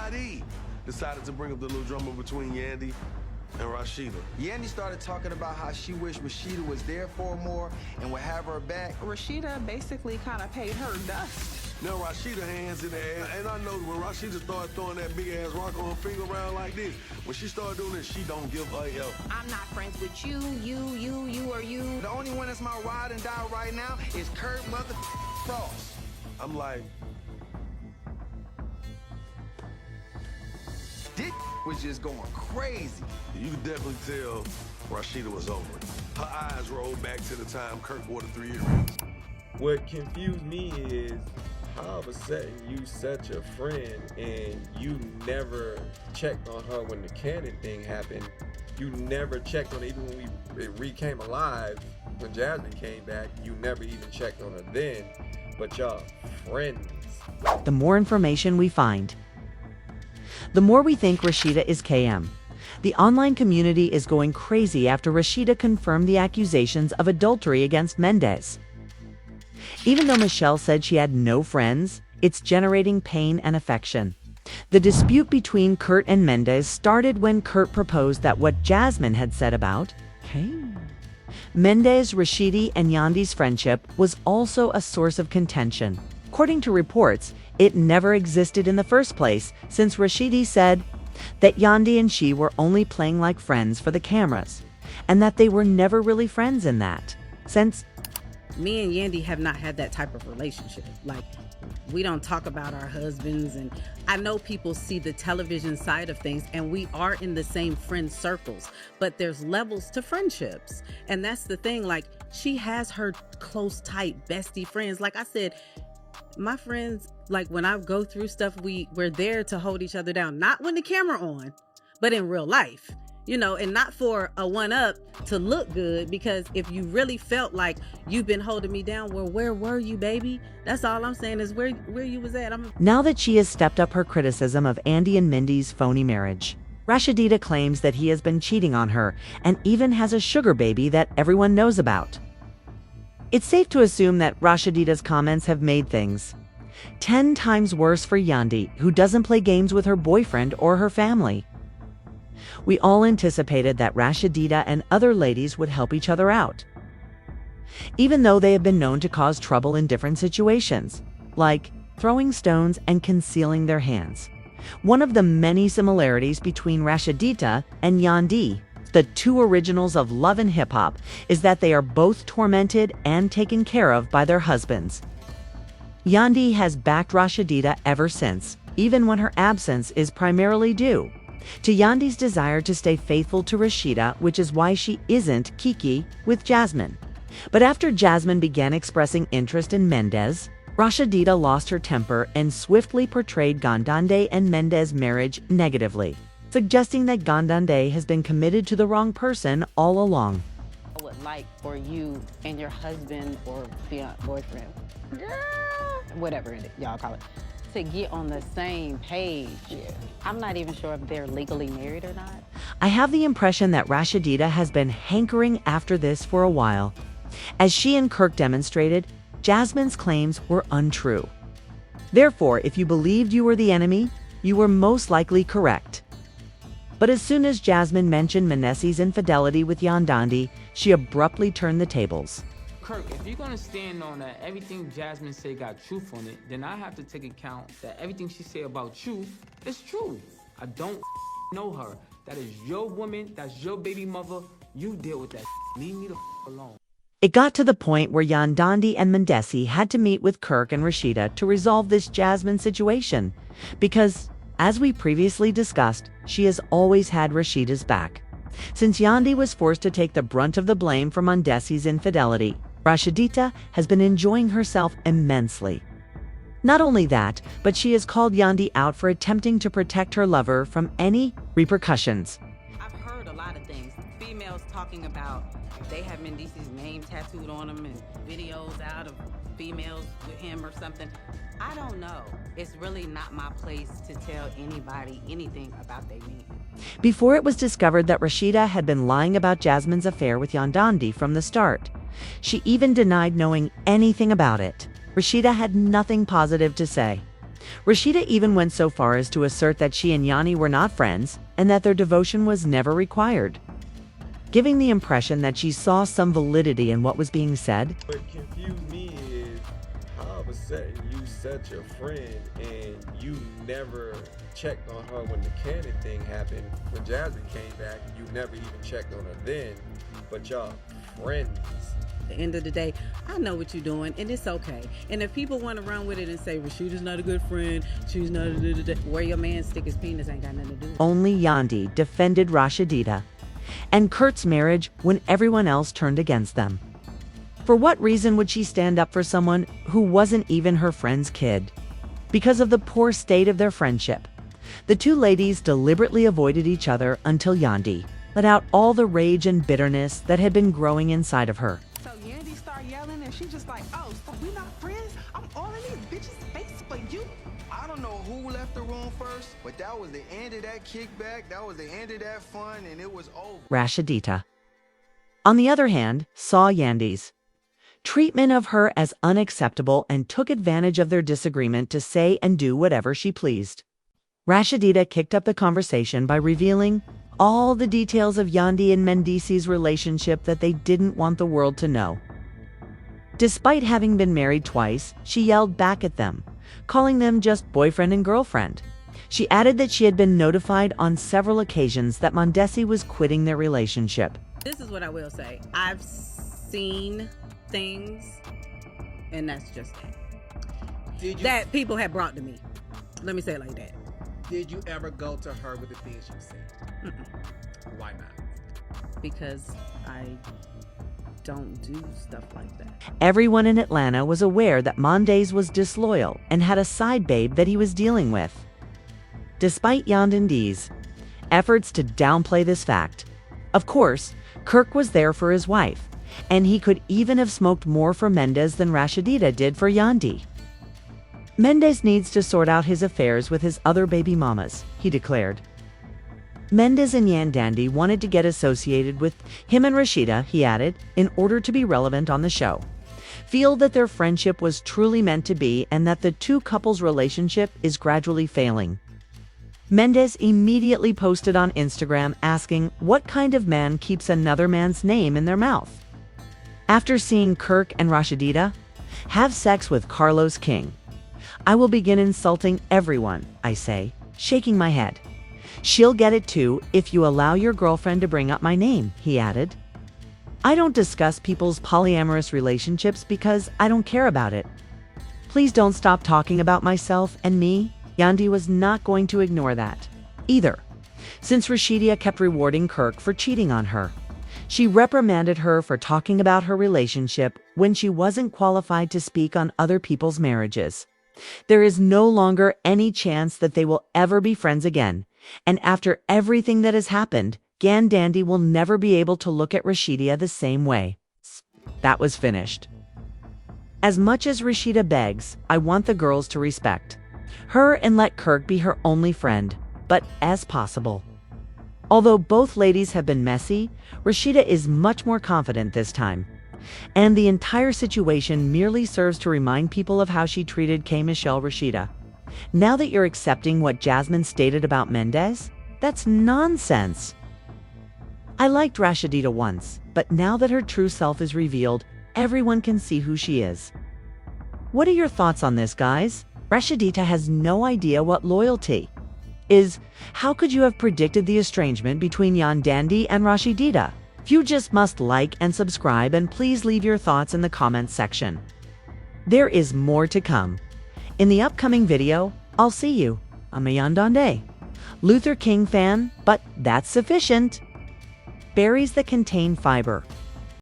Anybody decided to bring up the little drama between Yandy and Rasheeda. Yandy started talking about how she wished Rasheeda was there for her more and would have her back. Rasheeda basically kind of paid her dust. Now Rasheeda hands in the air, and I know when Rasheeda started throwing that big ass rock on her finger around like this, when she started doing this, she don't give a F. I'm not friends with you, or you. The only one that's my ride and die right now is Kurt Frost. I'm like, this was just going crazy. you could definitely tell Rasheeda was over it. Her eyes rolled back to the time Kurt wore the 3 earrings. What confused me is all of a sudden you such a friend and you never checked on her when the Cannon thing happened. You never checked on her even when it re-came alive. When Jasmine came back, you never even checked on her then. But y'all friends. The more information we find, the more we think Rasheeda is KM. The online community is going crazy after Rasheeda confirmed the accusations of adultery against Mendeecees. Even though Michelle said she had no friends, it's generating pain and affection. The dispute between Kurt and Mendeecees started when Kurt proposed that what Jasmine had said about Mendeecees, Rasheeda, and Yandy's friendship was also a source of contention. According to reports, it never existed in the first place, since Rasheeda said that Yandy and she were only playing like friends for the cameras, and that they were never really friends in that sense. Me and Yandy have not had that type of relationship. Like, we don't talk about our husbands, and I know people see the television side of things, and we are in the same friend circles, but there's levels to friendships. And that's the thing, like, she has her close, tight, bestie friends. Like I said, my friends, like, when I go through stuff, we're there to hold each other down, not when the camera on, but in real life. You know, and not for a one-up to look good, because if you really felt like you've been holding me down, well, where were you, baby? That's all I'm saying is where you was at. Now that she has stepped up her criticism of Andy and Mindy's phony marriage, Rasheeda claims that he has been cheating on her and even has a sugar baby that everyone knows about. It's safe to assume that Rasheeda's comments have made things 10 times worse for Yandy, who doesn't play games with her boyfriend or her family. We all anticipated that Rasheeda and other ladies would help each other out, even though they have been known to cause trouble in different situations, like throwing stones and concealing their hands. One of the many similarities between Rasheeda and Yandy, the two originals of love and hip-hop, is that they are both tormented and taken care of by their husbands. Yandy has backed Rasheeda ever since, even when her absence is primarily due to Yandy's desire to stay faithful to Rasheeda, which is why she isn't kiki with Jasmine. But after Jasmine began expressing interest in Mendeecees, Rasheeda lost her temper and swiftly portrayed Gandande and Mendeecees' marriage negatively, suggesting that Gandande has been committed to the wrong person all along. I would like for you and your husband or boyfriend, whatever y'all call it, to get on the same page. I'm not even sure if they're legally married or not. I have the impression that Rasheeda has been hankering after this for a while. As she and Kirk demonstrated, Jasmine's claims were untrue. Therefore, if you believed you were the enemy, you were most likely correct. But as soon as Jasmine mentioned Mendeecees' infidelity with Yandandi, she abruptly turned the tables. Kirk, if you're gonna stand on that everything Jasmine said got truth on it, then I have to take account that everything she said about you is true. I don't know her. That is your woman, that's your baby mother. You deal with that. Leave me the alone. It got to the point where Yandandi and Mendeecees had to meet with Kirk and Rasheeda to resolve this Jasmine situation, because, as we previously discussed, she has always had Rasheeda's back. Since Yandy was forced to take the brunt of the blame for Mendeecees' infidelity, Rasheeda has been enjoying herself immensely. Not only that, but she has called Yandy out for attempting to protect her lover from any repercussions. I've heard a lot of things. Females talking about they have Mendeecees' name tattooed on them and videos out of females with him or something. I don't know. It's really not my place to tell anybody anything about their name. Before it was discovered that Rasheeda had been lying about Jasmine's affair with Yandandi from the start, she even denied knowing anything about it. Rasheeda had nothing positive to say. Rasheeda even went so far as to assert that she and Yandy were not friends and that their devotion was never required, giving the impression that she saw some validity in what was being said. What confused me is all of a sudden you such a friend and you never checked on her when the Cannon thing happened. When Jasmine came back, you never even checked on her then, but y'all friends. At the end of the day, I know what you're doing, and it's okay. And if people want to run with it and say Rasheeda's not a good friend, she's not a where your man stick his penis ain't got nothing to do with it. Only Yandy defended Rasheeda and Kurt's marriage when everyone else turned against them. For what reason would she stand up for someone who wasn't even her friend's kid? Because of the poor state of their friendship. The two ladies deliberately avoided each other until Yandy let out all the rage and bitterness that had been growing inside of her. So Yandy start yelling and she just like, oh, so we not friends? I'm all in these bitches' face for you. I don't know who left the room first, but that was the end of that kickback. That was the end of that fun, and it was over. Rasheeda, on the other hand, saw Yandy's treatment of her as unacceptable and took advantage of their disagreement to say and do whatever she pleased. Rasheeda kicked up the conversation by revealing all the details of Yandy and Mendeecees' relationship that they didn't want the world to know. Despite having been married twice, she yelled back at them, calling them just boyfriend and girlfriend. She added that she had been notified on several occasions that Mendeecees was quitting their relationship. This is what I will say. I've seen things, and that's just that. That people have brought to me. Let me say it like that. Did you ever go to her with the things you said? Why not? Because I don't do stuff like that. Everyone in Atlanta was aware that Mendeecees was disloyal and had a side babe that he was dealing with. Despite Yandy's efforts to downplay this fact, of course, Kirk was there for his wife, and he could even have smoked more for Mendeecees than Rasheeda did for Yandy. Mendeecees needs to sort out his affairs with his other baby mamas, he declared. Mendeecees and Yandy wanted to get associated with him and Rasheeda, he added, in order to be relevant on the show. Feel that their friendship was truly meant to be and that the two couples' relationship is gradually failing. Mendeecees immediately posted on Instagram asking what kind of man keeps another man's name in their mouth. After seeing Kirk and Rasheeda have sex with Carlos King, I will begin insulting everyone, I say, shaking my head. She'll get it too if you allow your girlfriend to bring up my name, he added. I don't discuss people's polyamorous relationships because I don't care about it. Please don't stop talking about myself and me. Yandy was not going to ignore that either, since Rasheeda kept rewarding Kirk for cheating on her. She reprimanded her for talking about her relationship when she wasn't qualified to speak on other people's marriages. There is no longer any chance that they will ever be friends again, and after everything that has happened, Yandy will never be able to look at Rasheeda the same way. That was finished. As much as Rasheeda begs, I want the girls to respect her and let Kirk be her only friend, but as possible. Although both ladies have been messy, Rasheeda is much more confident this time. And the entire situation merely serves to remind people of how she treated K. Michelle Rasheeda. Now that you're accepting what Jasmine stated about Mendeecees, that's nonsense. I liked Rasheeda once, but now that her true self is revealed, everyone can see who she is. What are your thoughts on this, guys? Rasheeda has no idea what loyalty is. How could you have predicted the estrangement between Yandy and Rasheeda? You just must like and subscribe, and please leave your thoughts in the comments section. There is more to come. In the upcoming video, I'll see you. I'm a Yandonde Luther King fan, but that's sufficient. Berries that contain fiber,